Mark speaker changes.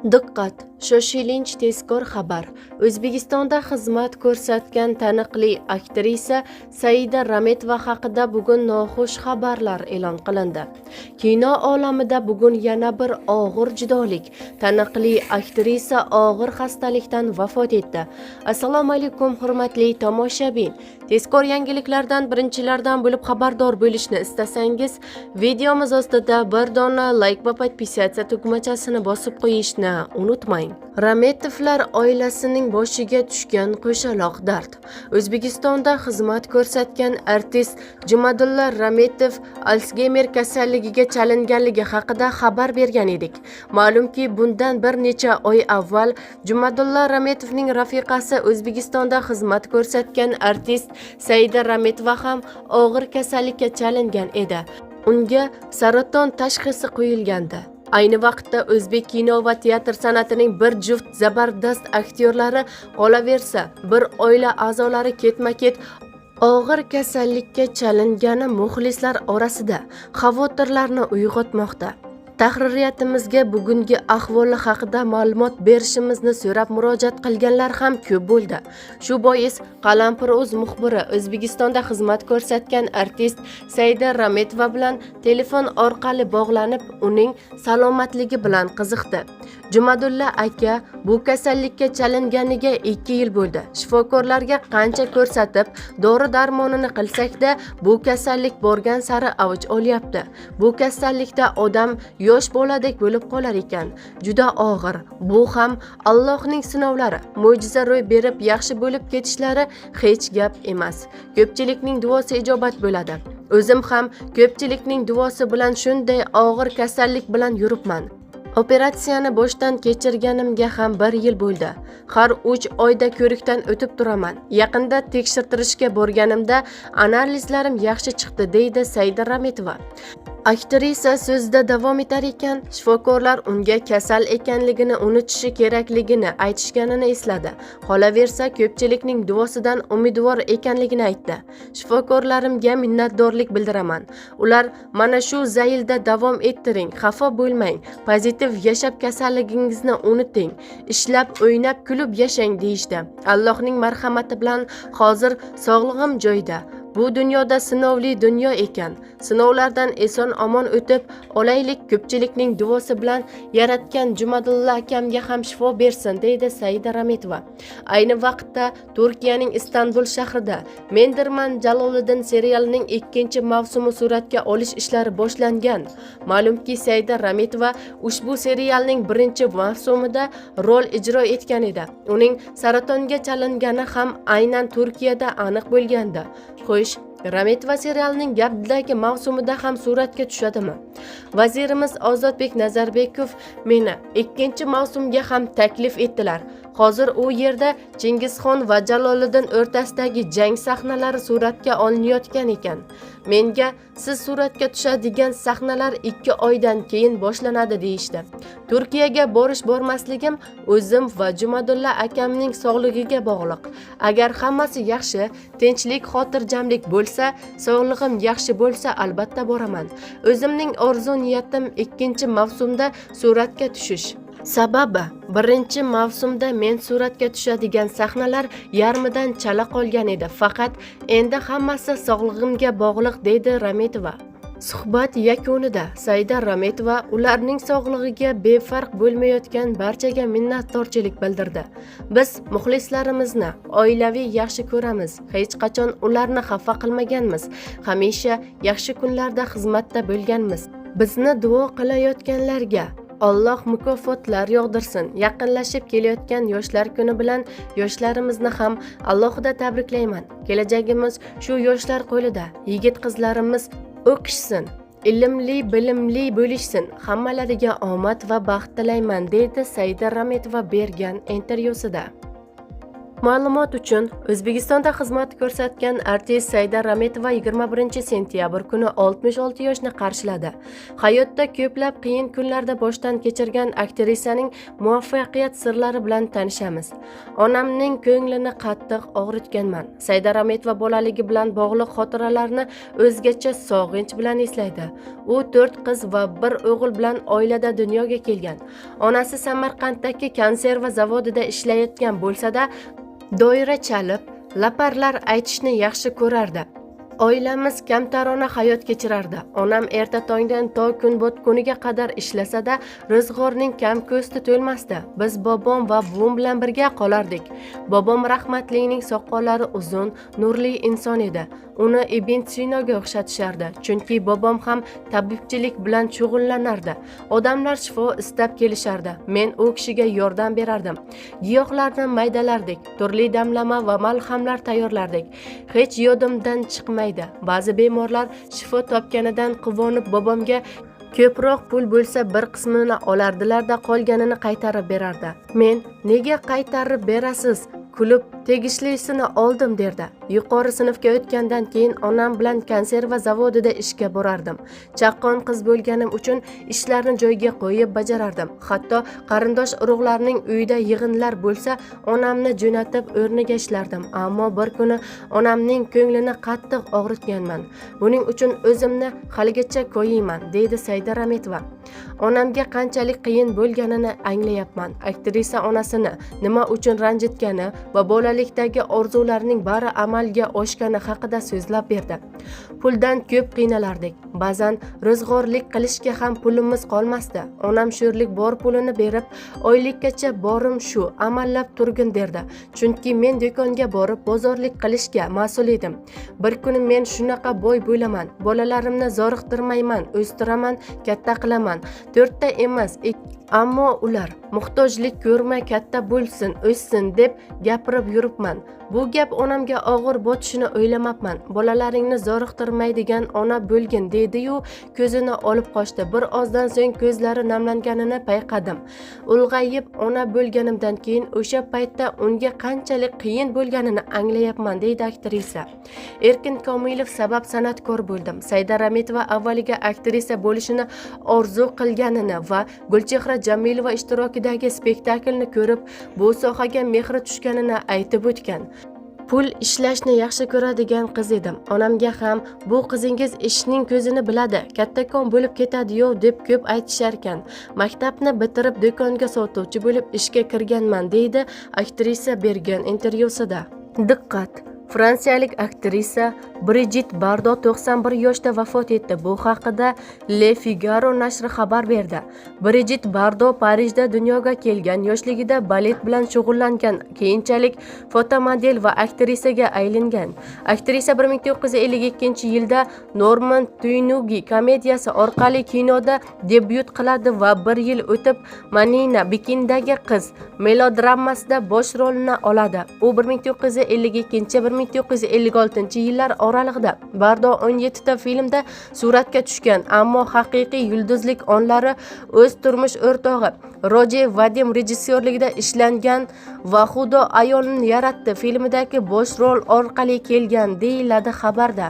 Speaker 1: Diqqat! Shoshilinch tezkor xabar. O'zbekistonda xizmat ko'rsatgan taniqli aktrisa Saida Rametova haqida bugun noxush xabarlar e'lon qilindi. Kino olamida bugun yana bir og'ir judolik. Taniqli aktrisa og'ir xastalikdan vafot etdi. Assalomu alaykum hurmatli tomoshabin. Tezkor yangiliklardan birinchilardan bo'lib xabardor bo'lishni istasangiz, videomiz ostida bir dona like va podpisatsiya tugmachasini bosib qo'yishni unutmang. Rametovlar oilasining boshiga tushgan qo'shaloq dard. O'zbekistonda xizmat ko'rsatgan artist Jumadulla Rametov Alsgeymer kasalligiga chalinganligi haqida xabar bergan edik. Ma'lumki, bundan bir necha oy avval Jumadulla Rametovning rafiqasi O'zbekistonda xizmat ko'rsatgan artist Saida Rametova ham og'ir kasallikka chalingan edi. Unga saraton tashxisi qo'yilgandi. Ayni vaqtda o'zbek kino va teatr san'atining bir juft zabardast aktyorlari qolaversa, bir oila a'zolari ketma-ket og'ir kasallikka chalingani muxlislar orasida xavotirlarni uyg'otmoqda. Tahririyatimizga bugungi ahvoli haqida ma'lumot berishimizni so'rab murojaat qilganlar ham ko'p bo'ldi. Shu bois Qalampir.uz muxbiri O'zbekistonda xizmat ko'rsatgan artist Saida Rametova bilan telefon orqali bog'lanib, uning salomatligi bilan qiziqdi. Jumadulla aka bu kasallikka chalinganiga 2 yil bo'ldi. Shifokorlarga qancha ko'rsatib, dori-darmonini qilsak-da, bu kasallik borgan sari avj olyapti. Bu kasallikda odam yosh boladek bo'lib qolar ekan. Juda og'ir. Bu ham Allohning sinovlari. Mo'jiza ro'y berib yaxshi bo'lib ketishlari hech gap emas. Ko'pchilikning duosi ijobat bo'ladi. O'zim ham ko'pchilikning duosi bilan shunday og'ir kasallik bilan yuribman. Operatsiyani boshdan kechirganimga ham 1 yil bo'ldi. Har 3 oyda ko'rikdan o'tib turaman. Yaqinda tekshirtirishga borganimda analizlarim yaxshi chiqdi, deydi Saida Rametova. Aktrisa so'zida davom etar ekan, shifokorlar unga kasal ekanligini unutishi kerakligini aytishganini esladi. Qolaversa, ko'pchilikning duosidan umidvor ekanligini aytdi. Shifokorlarimga minnatdorlik bildiraman. Ular mana shu zaylda davom ettiring, xafa bo'lmang, pozitiv yashab kasalligingizni unuting, ishlab, o'ynab, kulib yashang deyishdi. Allohning marhamati bilan hozir sog'lig'im joyida. Bu dunyoda sinovli dunyo ekan. Sinovlardan eson-omon o'tib olaylik, ko'pchilikning duosi bilan yaratgan Jumadulla akamga ham shifo bersin, deydi Saida Rametova. Ayni vaqtda Turkiyaning Istanbul shahrida Mendirman Jaloliddin serialining 2-mavsumi suratga olish ishlari boshlangan. Ma'lumki, Saida Rametova ushbu serialning 1-mavsumida rol ijro etgan edi. Uning saratonga chalingani ham aynan Turkiyada aniq bo'lgandi. Xo'sh, Rametova serialining gapdagi mavsumida ham suratga tushadimi? Vazirimiz Ozodbek Nazarbekov meni 2-mavsumga ham taklif etdilar. Hozir u yerda Chingizxon va Jaloliddin o'rtasidagi jang sahnalari suratga olinayotgan ekan. Menga siz suratga tushadigan sahnalar 2 oydan keyin boshlanadi deyishdi. Turkiyaga bormasligim o'zim va Jumadulla akamning sog'ligiga bog'liq. Agar hammasi yaxshi, tinchlik, xotirjamlik bo'lsa, sog'lig'im yaxshi bo'lsa, albatta boraman. O'zimning orzu-niyatim 2-mavsumda suratga tushish. Sababi 1-mavsumda men suratga tushadigan sahnalar yarmidan chala qolgan edi. Faqat endi hammasi sog'lig'imga bog'liq, deydi Rametova. Suhbat yakunida Saida Rametova ularning sog'lig'iga befarq bo'lmayotgan barchaga minnatdorchilik bildirdi. Biz muxlislarimizni oilaviy yaxshi ko'ramiz. Hech qachon ularni xafa qilmaganmiz. Hamisha yaxshi kunlarda xizmatda bo'lganmiz. Bizni duo qilayotganlarga Alloh mukofotlar yog'dirsin. Yaqinlashib kelayotgan yoshlar kuni bilan yoshlarimizni ham alohida tabriklayman. Kelajagimiz shu yoshlar qo'lida. Yigit-qizlarimiz o'qishsin, ilmli, bilimli bo'lishsin. Hammalariga omad va baxt tilayman, deydi Saida Rametova bergan intervyusida. Ma'lumot uchun, O'zbekistonda xizmat ko'rsatgan artist Saida Rametova 21-sentyabr kuni 66 yoshni qarshiladi. Hayotda ko'plab qiyin kunlarda boshdan kechirgan aktrisaning muvaffaqiyat sirlari bilan tanishamiz. Onamning ko'nglini qattiq og'ritganman. Saida Rametova bolaligi bilan bog'liq xotiralarni o'zgacha sog'inch bilan eslaydi. U 4 qiz va 1 o'g'il bilan oilada dunyoga kelgan. Onasi Samarqanddagi konserva zavodida ishlayotgan bo'lsa-da, doira chalib, laparlar aytishni yaxshi ko'rardi. Oilamiz kamtarona hayot kechirardi. Onam erta tongdan to kun botguniga qadar ishlasa-da, rizg'orning kam ko'sti to'lmasdi. Biz bobom va buvim bilan birga qolardik. Bobom rahmatlining soqollari uzun, nurli inson edi. Uni Ibn Sinoga o'xshatishardi, chunki bobom ham tabibchilik bilan shug'ullanardi. Odamlar shifo istab kelishardi. Men u kishiga yordam berardim. Giyohlarni maydalardik, turli damlama va malhamlar tayyorlardik. Hech yodimdan chiqmaydi. Ba'zi bemorlar shifo topganidan quvonib bobomga ko'proq pul bo'lsa bir qismini olardilar-da, qolganini qaytarib berardi. Men, "Nega qaytarib berasiz? Kulib tegishlisini oldim" derdi. Yuqori sinfga o'tgandan keyin onam bilan konserva zavodida ishga borardim. Chaqqon qiz bo'lganim uchun ishlarni joyiga qo'yib bajarardim. Hatto qarindosh urug'larning uyida yig'inlar bo'lsa, onamni jo'natib o'rniga ishlardim. Ammo bir kuni onamning ko'nglini qattiq og'ritganman. Buning uchun o'zimni haligacha ko'yiyman, deydi Saida Rametova. Onamga qanchalik qiyin bo'lganini anglayapman. Aktrisa onasini nima uchun ranjitgani va bolalikdagi orzularining bari amalga oshgani haqida so'zlab berdi. Puldan ko'p qiynalardik. Ba'zan ro'zg'orlik qilishga ham pulimiz qolmasdi. Onam sho'rlik bor pulini berib, oylikkacha borim shu, amallab turgin derdi. Chunki men do'konga borib bozorlik qilishga mas'ul edim. Bir kuni men shunaqa boy bo'laman, bolalarimni zoriqtirmayman, o'stiraman, katta qilaman. 4 ta emas, ammo ular muhtojlik ko'rmay katta bo'lsin, o'ssin deb gapirib yuribman. Bu gap onamga og'ir botishini o'ylamabman. Bolalaringni zoriqtirmaydigan ona bo'lgin dedi-yu, ko'zini olib qochdi. Bir ozdan so'ng ko'zlari namlanganini payqadim. Ulg'ayib ona bo'lganimdan keyin o'sha paytda unga qanchalik qiyin bo'lganini anglayapman, deydi aktrisa. Erkin Komilov sabab san'atkor bo'ldim. Saida Rametova avvaliga aktrisa bo'lishini orzu qilganini va Gulchehra Jamilova ishtirokidagi spektaklni ko'rib, bu sohaga mehri tushganini aytib o'tgan. Pul ishlashni yaxshi ko'radigan qiz edim. Onamga ham bu qizingiz ishning ko'zini biladi, kattakon bo'lib ketadi-yu deb ko'p aytisharkan. Maktabni bitirib do'konga sotuvchi bo'lib ishga kirganman, deydi aktrisa bergan intervyusida. Diqqat! Fransiyalik aktrisa Brigitte Bardot 91 yoshda vafot etdi. Bu haqida Le Figaro nashri xabar berdi. Brigitte Bardot Parijda dunyoga kelgan, yoshligida balet bilan shug'ullangan, keyinchalik fotomodel va aktrisaga aylangan. Aktrisa 1952-yilda Norman Tuynugi komediyasi orqali kinoda debyut qiladi va 1 yil o'tib Manina Bikindagi qiz melodramasida bosh rolni oladi. U 1952-1956-yillar oralig'ida Bardot 17 ta filmda suratga tushgan, ammo haqiqiy yulduzlik onlari o'z turmush o'rtog'i Roger Vadim rejissyorligida ishlangan va Xudo ayolni yaratdi filmidagi bosh rol orqali kelgan, deyiladi xabarda.